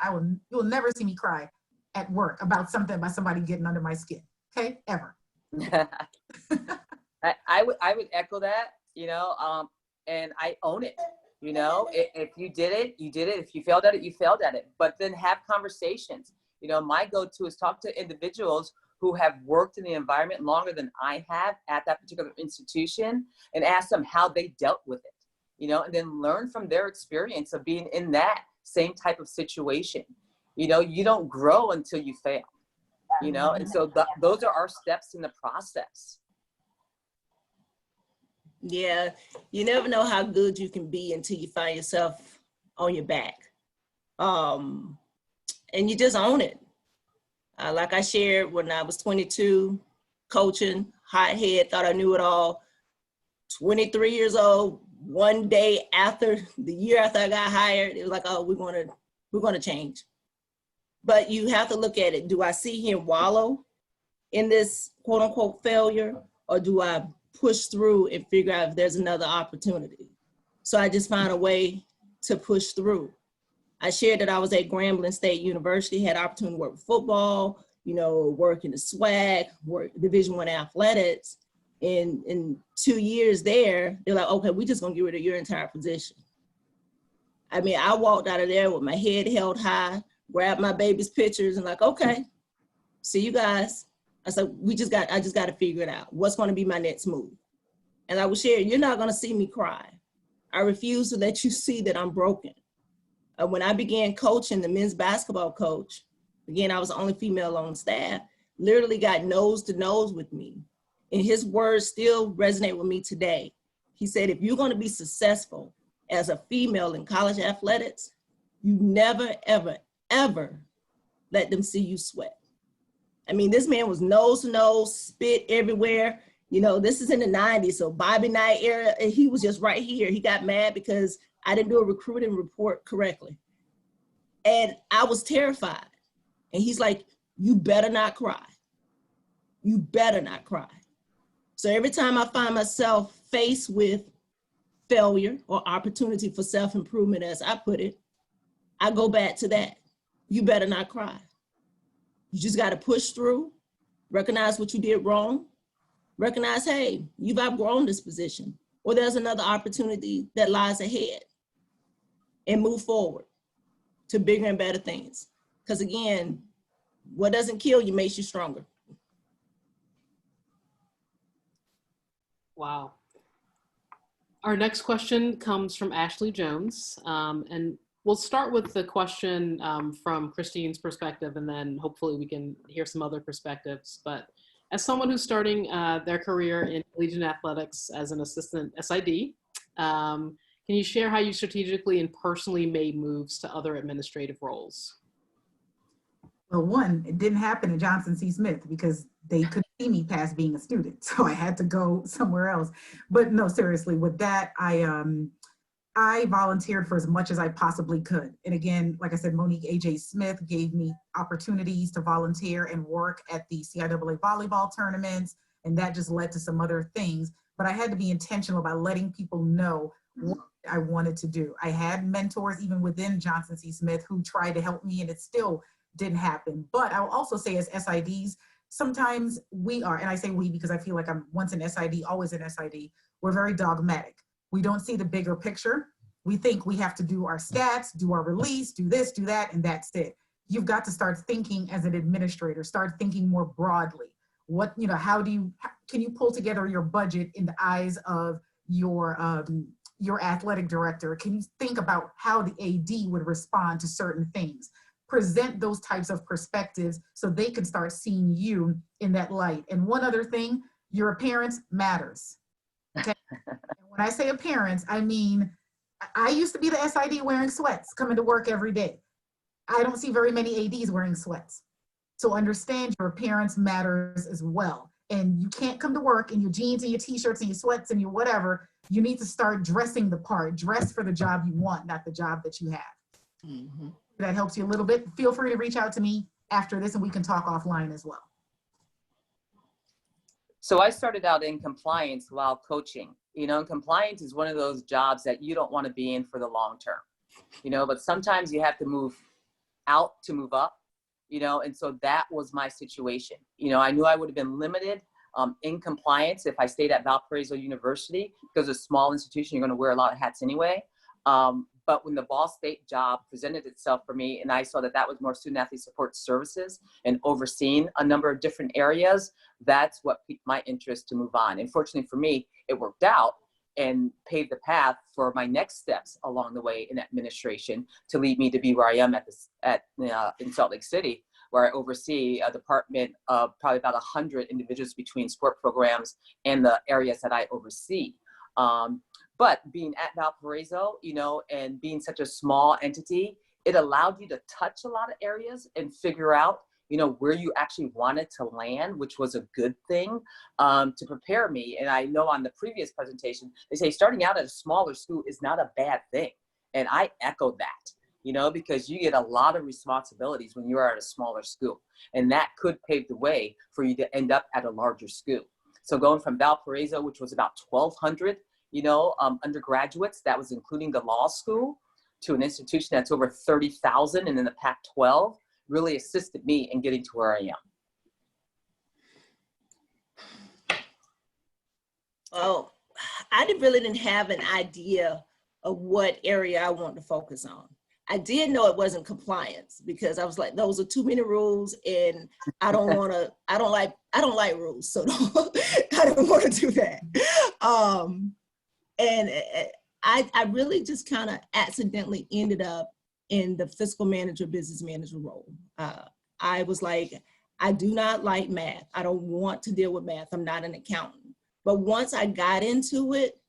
you'll never see me cry at work about somebody getting under my skin. Okay, ever. I would echo that, and I own it. If you did it, you did it. If you failed at it, you failed at it. But then have conversations. My go-to is talk to individuals who have worked in the environment longer than I have at that particular institution and ask them how they dealt with it, and then learn from their experience of being in that same type of situation. You don't grow until you fail, and so those are our steps in the process. Yeah, you never know how good you can be until you find yourself on your back. And you just own it. Like I shared when I was 22, coaching, hot head, thought I knew it all. 23 years old, one day after, the year after I got hired, it was like, oh, we're going to change. But you have to look at it. Do I see him wallow in this quote unquote failure, or do I push through and figure out if there's another opportunity? So I just found a way to push through. I shared that I was at Grambling State University, had opportunity to work with football, work in the swag, work Division I athletics. In 2 years there, they're like, okay, we're just gonna get rid of your entire position. I mean, I walked out of there with my head held high, grabbed my baby's pictures and like, okay, see you guys. I said, I just got to figure it out. What's going to be my next move? And I was sharing, you're not going to see me cry. I refuse to let you see that I'm broken. When I began coaching, the men's basketball coach, again, I was the only female on staff, literally got nose to nose with me. And his words still resonate with me today. He said, if you're going to be successful as a female in college athletics, you never, ever, ever let them see you sweat. I mean, this man was nose to nose, spit everywhere. This is in the 90s, so Bobby Knight era, and he was just right here. He got mad because I didn't do a recruiting report correctly. And I was terrified. And he's like, you better not cry. You better not cry. So every time I find myself faced with failure or opportunity for self-improvement, as I put it, I go back to that. You better not cry. You just got to push through, recognize what you did wrong, recognize, hey, you've outgrown this position, or there's another opportunity that lies ahead, and move forward to bigger and better things. Because again, what doesn't kill you makes you stronger. Wow. Our next question comes from Ashley Jones, and we'll start with the question from Christine's perspective, and then hopefully we can hear some other perspectives. But as someone who's starting their career in collegiate athletics as an assistant SID, can you share how you strategically and personally made moves to other administrative roles? Well, one, it didn't happen at Johnson C. Smith because they couldn't see me past being a student. So I had to go somewhere else. But no, seriously, with that, I volunteered for as much as I possibly could. And again, like I said, Monique A.J. Smith gave me opportunities to volunteer and work at the CIAA volleyball tournaments. And that just led to some other things. But I had to be intentional about letting people know what I wanted to do. I had mentors even within Johnson C. Smith who tried to help me, and it still didn't happen. But I'll also say as SIDs, sometimes we are, and I say we because I feel like I'm once an SID, always an SID, we're very dogmatic. We don't see the bigger picture. We think we have to do our stats, do our release, do this, do that, and that's it. You've got to start thinking as an administrator, start thinking more broadly. What, how can you pull together your budget in the eyes of your athletic director? Can you think about how the AD would respond to certain things? present those types of perspectives so they can start seeing you in that light. And one other thing, your appearance matters. Okay. When I say appearance, I mean, I used to be the SID wearing sweats coming to work every day. I don't see very many ADs wearing sweats. So understand your appearance matters as well. And you can't come to work in your jeans and your t-shirts and your sweats and your whatever. You need to start dressing the part. Dress for the job you want, not the job that you have. Mm-hmm. That helps you a little bit. Feel free to reach out to me after this and we can talk offline as well. So I started out in compliance while coaching. You know, and compliance is one of those jobs that you don't want to be in for the long term. You know, but sometimes you have to move out to move up. You know, and so that was my situation. You know, I knew I would have been limited in compliance if I stayed at Valparaiso University, because it's a small institution, you're going to wear a lot of hats anyway. But when the Ball State job presented itself for me, and I saw that that was more student athlete support services and overseeing a number of different areas, that's what piqued my interest to move on. And fortunately for me, it worked out and paved the path for my next steps along the way in administration to lead me to be where I am in Salt Lake City, where I oversee a department of probably about 100 individuals between sport programs and the areas that I oversee. But being at Valparaiso, you know, and being such a small entity, it allowed you to touch a lot of areas and figure out, you know, where you actually wanted to land, which was a good thing to prepare me. And I know on the previous presentation, they say starting out at a smaller school is not a bad thing. And I echo that, you know, because you get a lot of responsibilities when you are at a smaller school. And that could pave the way for you to end up at a larger school. So going from Valparaiso, which was about 1,200, you know, undergraduates, that was including the law school, to an institution that's over 30,000 and in the Pac-12, really assisted me in getting to where I am. Well, I really didn't have an idea of what area I wanted to focus on. I did know it wasn't compliance, because I was like, those are too many rules, and I don't want to. I don't like rules, so I don't want to do that. And I really just kind of accidentally ended up in the fiscal manager, business manager role. I was like, I do not like math. I don't want to deal with math. I'm not an accountant. But once I got into it,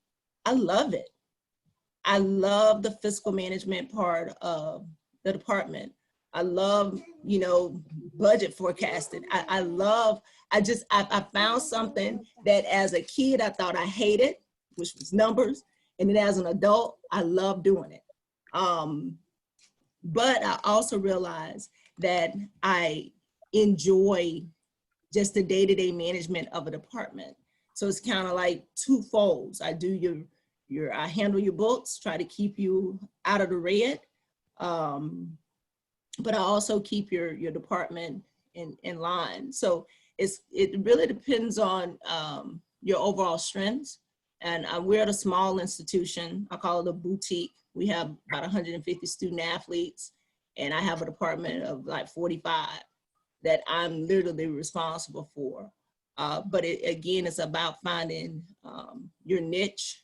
I love it. I love the fiscal management part of the department. I love, you know, budget forecasting. I found something that as a kid, I thought I hated, which was numbers. And then as an adult, I love doing it. But I also realized that I enjoy just the day-to-day management of a department. So it's kind of like two folds. I do I handle your books, try to keep you out of the red. But I also keep your department in line. So it really depends on your overall strengths. And we're at a small institution. I call it a boutique. We have about 150 student athletes, and I have a department of like 45 that I'm literally responsible for. But again, it's about finding your niche,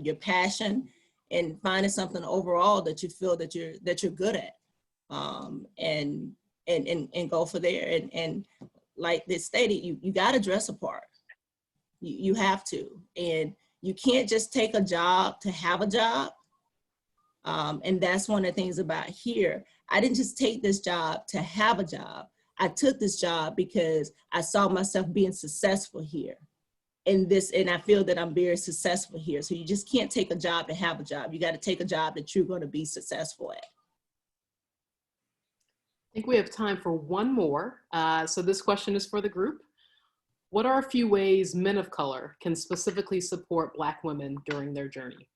your passion, and finding something overall that you feel that you're good at, and go for there. And like they stated, you got to dress a part. You have to, and you can't just take a job to have a job. And that's one of the things about here. I didn't just take this job to have a job. I took this job because I saw myself being successful here. And I feel that I'm very successful here. So you just can't take a job to have a job. You got to take a job that you're going to be successful at. I think we have time for one more. So this question is for the group. What are a few ways men of color can specifically support Black women during their journey?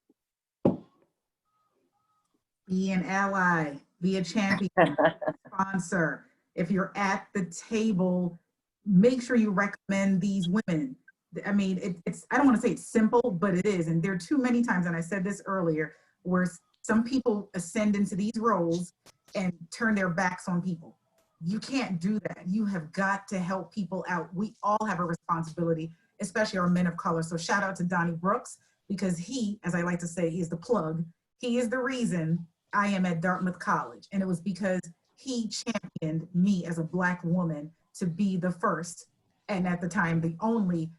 Be an ally, be a champion, sponsor. If you're at the table, make sure you recommend these women. I mean, I don't want to say it's simple, but it is. And there are too many times, and I said this earlier, where some people ascend into these roles and turn their backs on people. You can't do that. You have got to help people out. We all have a responsibility, especially our men of color. So shout out to Donnie Brooks, because he, as I like to say, is the plug. He is the reason I am at Dartmouth College. And it was because he championed me as a Black woman to be the first, and at the time, the only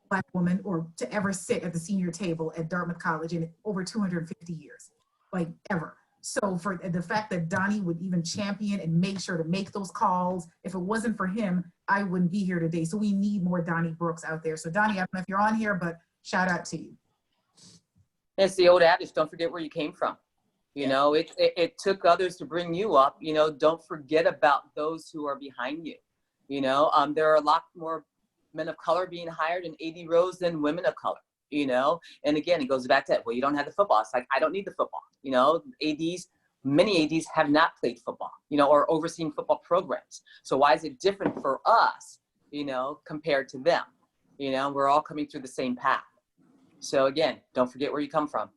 Black woman or to ever sit at the senior table at Dartmouth College in over 250 years, like ever. So for the fact that Donnie would even champion and make sure to make those calls, if it wasn't for him, I wouldn't be here today. So we need more Donnie Brooks out there. So Donnie, I don't know if you're on here, but shout out to you. It's the old adage, don't forget where you came from. You know, it took others to bring you up. You know, don't forget about those who are behind you. You know, there are a lot more men of color being hired in AD roles than women of color. You know, and again, it goes back to that. Well, you don't have the football. It's like, I don't need the football. You know, many ADs have not played football, you know, or overseen football programs. So why is it different for us, you know, compared to them? You know, we're all coming through the same path. So again, don't forget where you come from.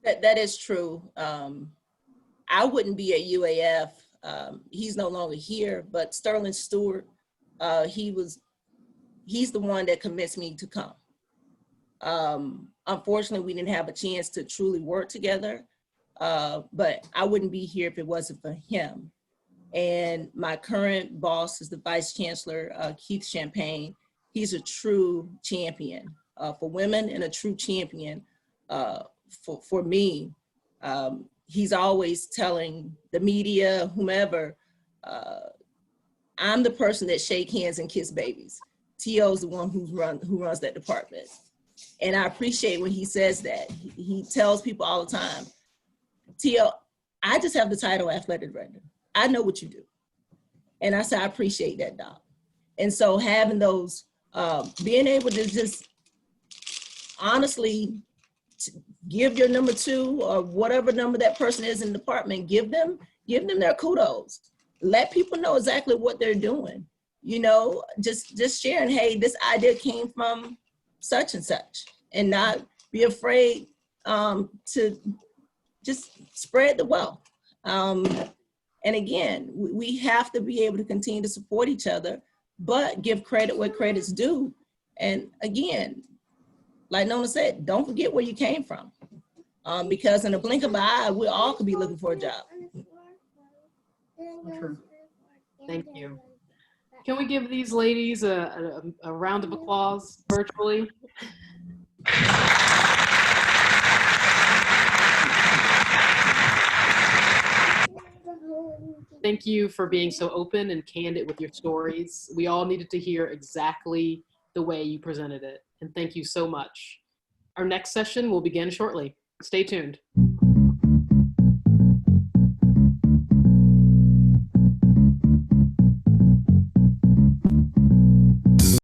That is true. I wouldn't be at UAF. He's no longer here, but Sterling Stewart, he's the one that convinced me to come. Unfortunately, we didn't have a chance to truly work together, but I wouldn't be here if it wasn't for him. And my current boss is the Vice Chancellor, Keith Champagne. He's a true champion for women and a true champion for me. He's always telling the media, whomever, I'm the person that shake hands and kiss babies. T.O.'s the one who runs that department. And I appreciate when he says that. He tells people all the time, T.O., I just have the title athletic director. I know what you do. And I say, I appreciate that, Doc. And so having those, being able to just honestly give your number 2 or whatever number that person is in the department, give them their kudos. Let people know exactly what they're doing. You know, just sharing, hey, this idea came from such and such, and not be afraid to just spread the wealth. And again, we have to be able to continue to support each other, but give credit where credit's due. And again, like Nona said, don't forget where you came from, because in a blink of an eye, we all could be looking for a job. True. Thank you. Can we give these ladies a round of applause virtually? Thank you for being so open and candid with your stories. We all needed to hear exactly the way you presented it. And thank you so much. Our next session will begin shortly. Stay tuned.